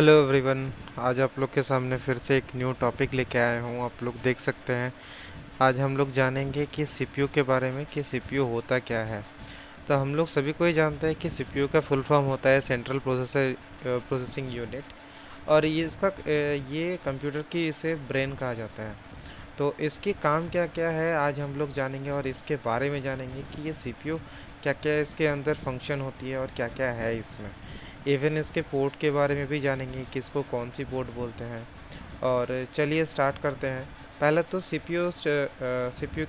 Hello everyone. आज आप लोग के सामने फिर से एक न्यू टॉपिक लेके आया हूँ। आप लोग देख सकते हैं। आज हम लोग जानेंगे कि सीपीयू के बारे में कि सीपीयू होता क्या है। तो हम लोग सभी को ही जानते हैं कि सीपीयू का फुल फॉर्म होता है सेंट्रल प्रोसेसिंग यूनिट। और ये कंप्यूटर की इसे ब्रेन कहा जाता है। तो इसके काम क्या क्या है आज हम लोग जानेंगे और इसके बारे में जानेंगे कि ये सीपीयू क्या क्या इसके अंदर फंक्शन होती है और क्या क्या है इसमें। इवन इसके पोर्ट के बारे में भी जानेंगे कि इसको कौन सी पोर्ट बोलते हैं। और चलिए स्टार्ट करते हैं। पहले तो सीपीयू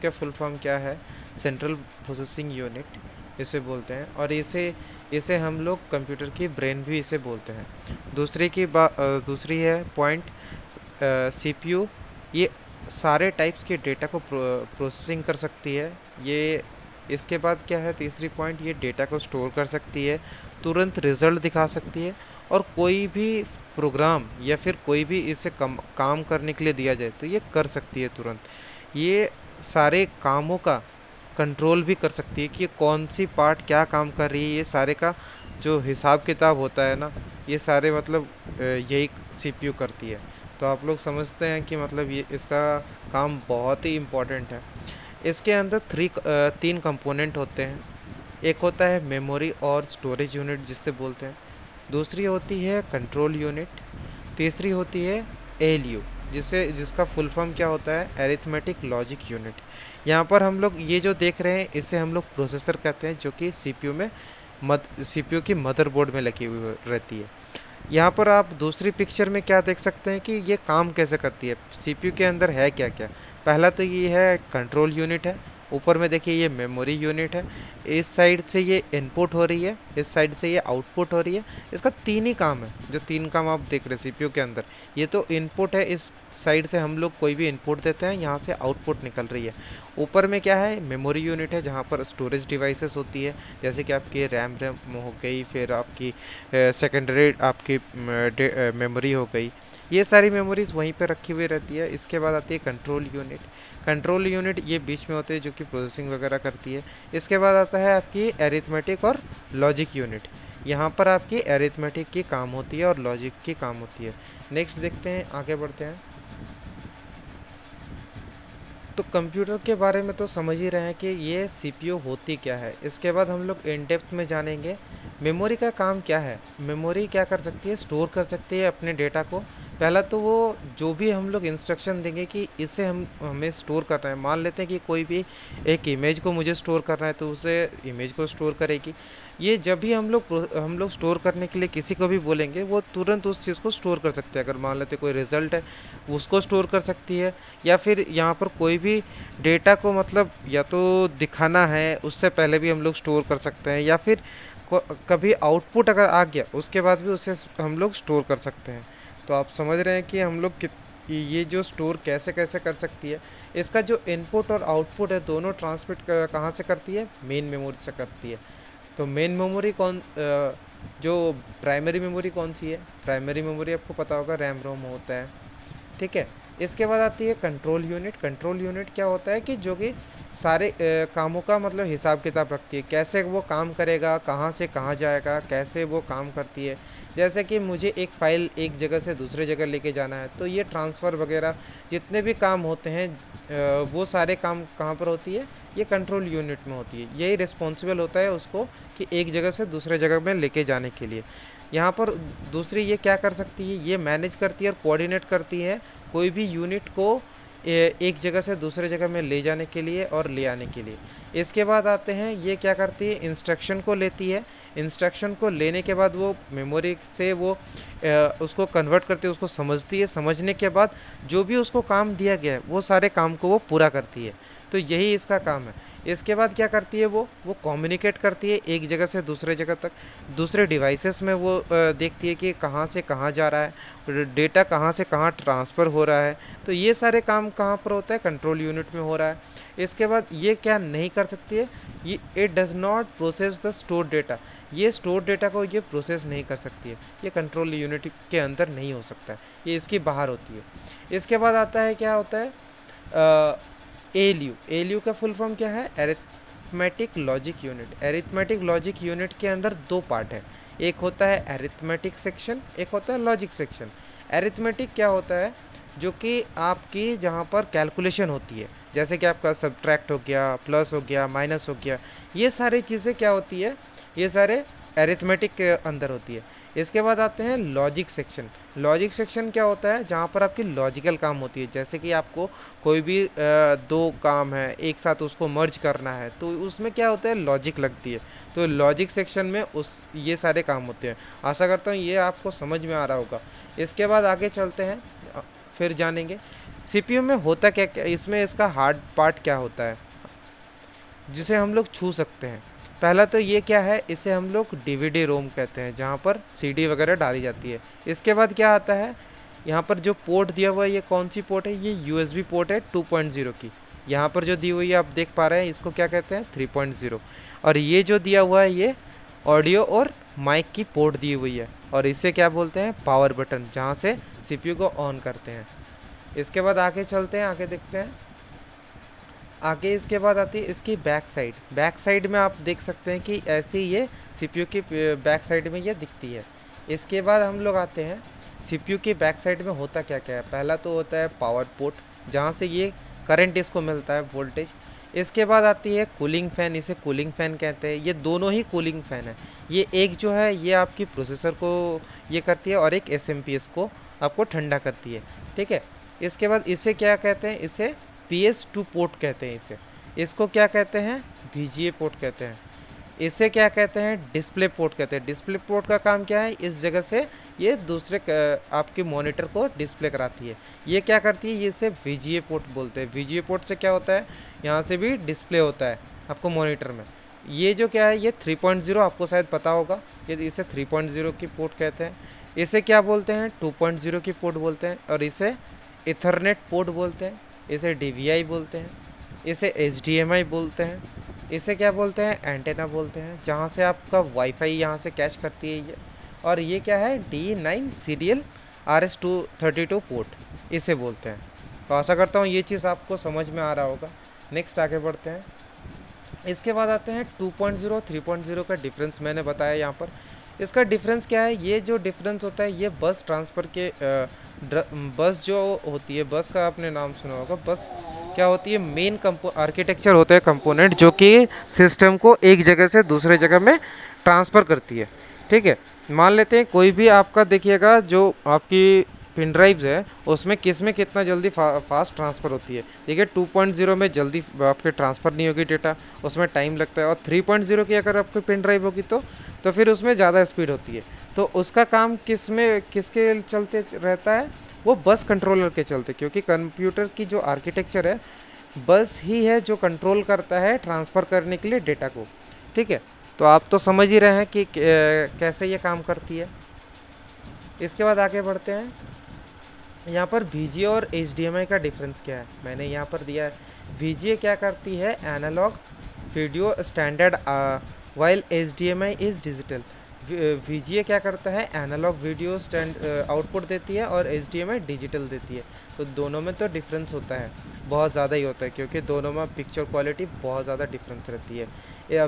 का फुल फॉर्म क्या है। सेंट्रल प्रोसेसिंग यूनिट इसे बोलते हैं। और इसे इसे हम लोग कंप्यूटर की ब्रेन भी इसे बोलते हैं। दूसरी है पॉइंट। सीपीयू ये सारे टाइप्स के डेटा को प्रोसेसिंग कर सकती है। ये इसके बाद क्या है तीसरी पॉइंट, ये डेटा को स्टोर कर सकती है, तुरंत रिजल्ट दिखा सकती है। और कोई भी प्रोग्राम या फिर कोई भी इसे काम करने के लिए दिया जाए तो ये कर सकती है तुरंत। ये सारे कामों का कंट्रोल भी कर सकती है कि कौन सी पार्ट क्या काम कर रही है। ये सारे का जो हिसाब किताब होता है ना, ये सारे मतलब यही सीपीयू करती है। तो आप लोग समझते हैं कि मतलब ये इसका काम बहुत ही इम्पोर्टेंट है। इसके अंदर तीन कंपोनेंट होते हैं। एक होता है मेमोरी और स्टोरेज यूनिट जिससे बोलते हैं। दूसरी होती है कंट्रोल यूनिट। तीसरी होती है एएलयू जिसका फुल फॉर्म क्या होता है, अरिथमेटिक लॉजिक यूनिट। यहाँ पर हम लोग ये जो देख रहे हैं इसे हम लोग प्रोसेसर कहते हैं, जो कि सीपीयू की मदरबोर्ड में लगी हुई रहती है। यहाँ पर आप दूसरी पिक्चर में क्या देख सकते हैं कि ये काम कैसे करती है, सीपीयू के अंदर है क्या क्या। पहला तो ये है कंट्रोल यूनिट है। ऊपर में देखिए ये मेमोरी यूनिट है। इस साइड से ये इनपुट हो रही है, इस साइड से ये आउटपुट हो रही है। इसका तीन ही काम है, जो तीन काम आप देख रहे हैं सीपीयू के अंदर। ये तो इनपुट है, इस साइड से हम लोग कोई भी इनपुट देते हैं, यहाँ से आउटपुट निकल रही है। ऊपर में क्या है, मेमोरी यूनिट है, जहाँ पर स्टोरेज डिवाइसेस होती है, जैसे कि आपकी रैम रैम हो गई, फिर आपकी सेकेंडरी आपकी मेमोरी हो गई। ये सारी मेमोरीज वहीं पे रखी हुई रहती है। इसके बाद आती है कंट्रोल यूनिट। कंट्रोल यूनिट ये बीच में होती है, जो कि प्रोसेसिंग वगैरह करती है। इसके बाद आता है आपकी एरिथमेटिक और लॉजिक यूनिट। यहाँ पर आपकी एरिथमेटिक की काम होती है और लॉजिक की काम होती है। नेक्स्ट देखते हैं, आगे बढ़ते हैं। तो कंप्यूटर के बारे में तो समझ ही रहे हैं कि ये सीपीयू होती क्या है। इसके बाद हम लोग इन डेप्थ में जानेंगे मेमोरी का काम क्या है। मेमोरी क्या कर सकती है, स्टोर कर सकती है अपने डेटा को। पहला तो वो जो भी हम लोग इंस्ट्रक्शन देंगे कि इसे हमें स्टोर करना है, मान लेते हैं कि कोई भी एक इमेज को मुझे स्टोर करना है तो उसे इमेज को स्टोर करेगी। ये जब भी हम लोग स्टोर करने के लिए किसी को भी बोलेंगे, वो तुरंत उस चीज़ को स्टोर कर सकते हैं। अगर मान लेते कोई रिजल्ट है, उसको स्टोर कर सकती है। या फिर यहाँ पर कोई भी डेटा को मतलब या तो दिखाना है, उससे पहले भी हम लोग स्टोर कर सकते हैं। या फिर कभी आउटपुट अगर आ गया उसके बाद भी उसे हम लोग स्टोर कर सकते हैं। तो आप समझ रहे हैं कि हम लोग ये जो स्टोर कैसे कैसे कर सकती है। इसका जो इनपुट और आउटपुट है दोनों ट्रांसमिट कहाँ से करती है, मेन मेमोरी से करती है। तो मेन मेमोरी जो प्राइमरी मेमोरी कौन सी है, प्राइमरी मेमोरी आपको पता होगा रैम रोम होता है, ठीक है। इसके बाद आती है कंट्रोल यूनिट। कंट्रोल यूनिट क्या होता है कि जो कि सारे कामों का मतलब हिसाब किताब रखती है, कैसे वो काम करेगा, कहाँ से कहाँ जाएगा, कैसे वो काम करती है। जैसे कि मुझे एक फ़ाइल एक जगह से दूसरे जगह लेके जाना है, तो ये ट्रांसफ़र वगैरह जितने भी काम होते हैं वो सारे काम कहाँ पर होती है, ये कंट्रोल यूनिट में होती है। यही रिस्पॉन्सिबल होता है उसको कि एक जगह से दूसरे जगह में लेके जाने के लिए। यहाँ पर दूसरी ये क्या कर सकती है, ये मैनेज करती है और कोऑर्डिनेट करती है कोई भी यूनिट को एक जगह से दूसरे जगह में ले जाने के लिए और ले आने के लिए। इसके बाद आते हैं, ये क्या करती है, इंस्ट्रक्शन को लेती है। इंस्ट्रक्शन को लेने के बाद वो मेमोरी से वो उसको कन्वर्ट करती है, उसको समझती है। समझने के बाद जो भी उसको काम दिया गया है वो सारे काम को वो पूरा करती है। तो यही इसका काम है। इसके बाद क्या करती है, वो कम्युनिकेट करती है एक जगह से दूसरे जगह तक। दूसरे डिवाइसेस में वो देखती है कि कहाँ से कहाँ जा रहा है, डेटा कहाँ से कहाँ ट्रांसफ़र हो रहा है। तो ये सारे काम कहाँ पर होता है, कंट्रोल यूनिट में हो रहा है। इसके बाद ये क्या नहीं कर सकती है, ये it does not process the store data. ये स्टोर डेटा को ये प्रोसेस नहीं कर सकती है, ये कंट्रोल यूनिट के अंदर नहीं हो सकता है, ये इसकी बाहर होती है। इसके बाद आता है, क्या होता है, एएलयू। एएलयू का फुल फॉर्म क्या है, arithmetic logic unit. Arithmetic logic unit के अंदर दो पार्ट है। एक होता है अरिथमेटिक सेक्शन, एक होता है लॉजिक सेक्शन। अरिथमेटिक क्या होता है, जो कि आपकी जहाँ पर कैलकुलेशन होती है, जैसे कि आपका सब्ट्रैक्ट हो गया, प्लस हो गया, माइनस हो गया, ये सारी चीज़ें क्या होती है, ये सारे अरिथमेटिक के अंदर होती है। इसके बाद आते हैं लॉजिक सेक्शन। लॉजिक सेक्शन क्या होता है, जहाँ पर आपकी लॉजिकल काम होती है, जैसे कि आपको कोई भी दो काम है एक साथ उसको मर्ज करना है, तो उसमें क्या होता है, लॉजिक लगती है। तो लॉजिक सेक्शन में उस ये सारे काम होते हैं। आशा करता हूँ ये आपको समझ में आ रहा होगा। इसके बाद आगे चलते हैं, फिर जानेंगे सीपीयू में होता क्या क्या, इसमें इसका हार्ड पार्ट क्या होता है जिसे हम लोग छू सकते हैं। पहला तो ये क्या है, इसे हम लोग डीवीडी रोम कहते हैं, जहाँ पर सीडी वगैरह डाली जाती है। इसके बाद क्या आता है, यहाँ पर जो पोर्ट दिया हुआ है ये कौन सी पोर्ट है, ये यूएसबी पोर्ट है 2.0 की। यहाँ पर जो दी हुई है आप देख पा रहे हैं, इसको क्या कहते हैं, 3.0। और ये जो दिया हुआ है ये ऑडियो और माइक की पोर्ट दी हुई है, और इसे क्या बोलते हैं, पावर बटन, जहाँ से सीपीयू को ऑन करते हैं। इसके बाद आगे चलते हैं, आगे देखते हैं। आगे इसके बाद आती है इसकी बैक साइड। बैक साइड में आप देख सकते हैं कि ऐसे ये सीपीयू की बैक साइड में ये दिखती है। इसके बाद हम लोग आते हैं सीपीयू की बैक साइड में होता क्या क्या है। पहला तो होता है पावर पोर्ट, जहाँ से ये करंट इसको मिलता है, वोल्टेज। इसके बाद आती है कूलिंग फ़ैन, इसे कूलिंग फ़ैन कहते हैं। ये दोनों ही कूलिंग फ़ैन है। ये एक जो है ये आपकी प्रोसेसर को ये करती है, और एक एसएमपीएस को आपको ठंडा करती है, ठीक है। इसके बाद इसे क्या कहते हैं, इसे PS2 पोर्ट कहते हैं। इसको क्या कहते हैं, VGA पोर्ट कहते हैं। इसे क्या कहते हैं, डिस्प्ले पोर्ट कहते हैं। डिस्प्ले पोर्ट का काम क्या है, इस जगह से ये दूसरे आपके मॉनिटर को डिस्प्ले कराती है। ये क्या करती है, ये इसे VGA पोर्ट बोलते हैं। VGA पोर्ट से क्या होता है, यहाँ से भी डिस्प्ले होता है आपको मॉनिटर में। ये जो क्या है, ये 3.0 आपको शायद पता होगा, ये इसे 3.0 की पोर्ट कहते हैं। इसे क्या बोलते हैं, 2.0 की पोर्ट बोलते हैं, और इसे इथरनेट पोर्ट बोलते हैं, इसे DVI बोलते हैं, इसे HDMI बोलते हैं, इसे क्या बोलते हैं, एंटेना बोलते हैं, जहाँ से आपका वाईफाई यहाँ से कैच करती है ये। और ये क्या है, D9 सीरियल RS-232 पोर्ट, इसे बोलते हैं। तो आशा करता हूँ ये चीज़ आपको समझ में आ रहा होगा। नेक्स्ट आगे बढ़ते हैं। इसके बाद आते हैं 2.0 3.0 का डिफरेंस मैंने बताया यहाँ पर। इसका डिफरेंस क्या है, ये जो डिफरेंस होता है ये बस ट्रांसफ़र के बस जो होती है, बस का आपने नाम सुना होगा। बस क्या होती है, मेन आर्किटेक्चर होता है कंपोनेंट, जो कि सिस्टम को एक जगह से दूसरे जगह में ट्रांसफ़र करती है, ठीक है। मान लेते हैं कोई भी आपका देखिएगा जो आपकी पिन ड्राइव्स है उसमें किस में कितना जल्दी फास्ट ट्रांसफ़र होती है। देखिए 2.0 में जल्दी आपके ट्रांसफ़र नहीं होगी डेटा, उसमें टाइम लगता है। और 3.0 की अगर आपकी पिन ड्राइव होगी तो फिर उसमें ज़्यादा स्पीड होती है। तो उसका काम किसके चलते रहता है, वो बस कंट्रोलर के चलते, क्योंकि कंप्यूटर की जो आर्किटेक्चर है बस ही है जो कंट्रोल करता है ट्रांसफ़र करने के लिए डेटा को, ठीक है। तो आप तो समझ ही रहे हैं कि कैसे ये काम करती है। इसके बाद आगे बढ़ते हैं। यहाँ पर VGA और HDMI का डिफरेंस क्या है, मैंने यहाँ पर दिया है। VGA क्या करती है, analog video standard, while HDMI is digital. VGA क्या करता है, एनालॉग वीडियो आउटपुट देती है, और HDMI डिजिटल देती है। तो दोनों में तो डिफरेंस होता है, बहुत ज़्यादा ही होता है, क्योंकि दोनों में पिक्चर क्वालिटी बहुत ज़्यादा डिफरेंस रहती है।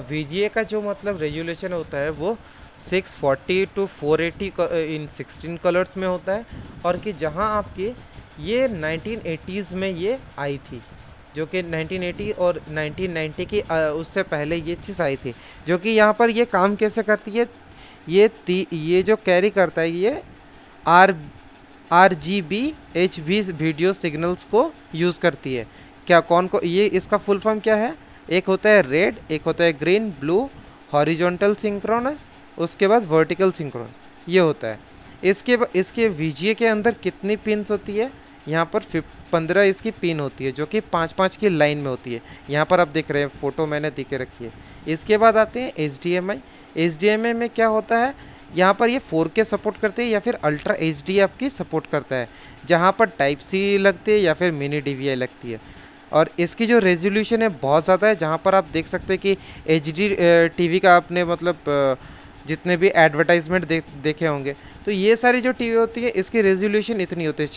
VGA का जो मतलब रेजुलेशन होता है वो 640 to 480 इन 16 कलर्स में होता है, और कि जहाँ आपकी ये 1980s में ये आई थी, जो कि 1980 और 1990 की उससे पहले ये चीज़ आई थी। जो कि यहाँ पर ये काम कैसे करती है, ये जो कैरी करता है ये RGB HB वीडियो सिग्नल्स को यूज़ करती है। क्या कौन को ये इसका फुल फॉर्म क्या है, एक होता है रेड, एक होता है ग्रीन, ब्लू, हॉरिजॉन्टल सिंक्रोन है, उसके बाद वर्टिकल सिंक्रोन, ये होता है। इसके VGA के अंदर कितनी पिन्स होती है, यहाँ पर 15 इसकी पिन होती है, जो कि 5-5 की लाइन में होती है। यहाँ पर आप देख रहे हैं, फ़ोटो मैंने दे के रखी है। इसके बाद आते हैं HDMI। HDMI में क्या होता है, यहाँ पर ये 4K सपोर्ट करते हैं या फिर अल्ट्रा HD आपकी सपोर्ट करता है, जहाँ पर टाइप C लगती है या फिर मिनी DVI लगती है। और इसकी जो रेजोल्यूशन है बहुत ज़्यादा है, जहाँ पर आप देख सकते हैं कि HD TV का आपने मतलब जितने भी एडवर्टाइजमेंट देखे होंगे, तो ये सारी जो टीवी होती है इसकी रेजोल्यूशन इतनी होती है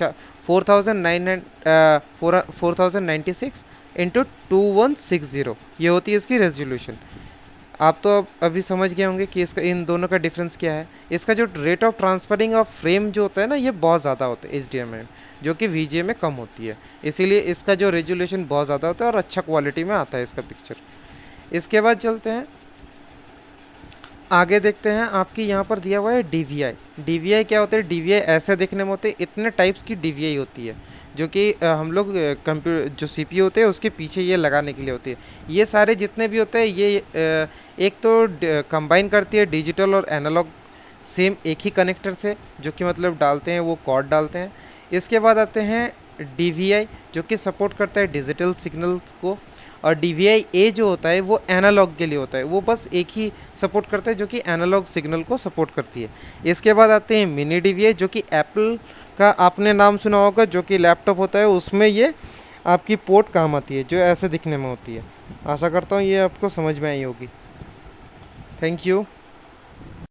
4096 इंटू 2160, ये होती है इसकी रेजोल्यूशन। आप तो अब अभी समझ गए होंगे कि इसका इन दोनों का डिफरेंस क्या है। इसका जो rate of transferring of frame जो होता है ना, ये बहुत ज़्यादा होता है HDMI में, जो कि VGA में कम होती है। इसीलिए इसका जो रेजोल्यूशन बहुत ज़्यादा होता है और अच्छा क्वालिटी में आता है इसका पिक्चर। इसके बाद चलते हैं आगे, देखते हैं आपकी यहाँ पर दिया हुआ है DVI। DVI क्या होता है? DVI ऐसे देखने में होते हैं, इतने टाइप्स की DVI होती है, जो कि हम लोग कंप्यूटर जो CPU होते हैं उसके पीछे ये लगाने के लिए होती है। ये सारे जितने भी होते हैं ये एक तो कंबाइन करती है डिजिटल और एनालॉग सेम एक ही कनेक्टर से, जो कि मतलब डालते हैं वो कॉर्ड डालते हैं। इसके बाद आते हैं DVI, जो कि सपोर्ट करता है डिजिटल सिग्नल्स को, और DVI-A जो होता है वो एनालॉग के लिए होता है, वो बस एक ही सपोर्ट करता है जो कि एनालॉग सिग्नल को सपोर्ट करती है। इसके बाद आते हैं मिनी DVI, जो कि एप्पल का आपने नाम सुना होगा, जो कि लैपटॉप होता है उसमें ये आपकी पोर्ट काम आती है, जो ऐसे दिखने में होती है। आशा करता हूँ ये आपको समझ में आई होगी। Thank you.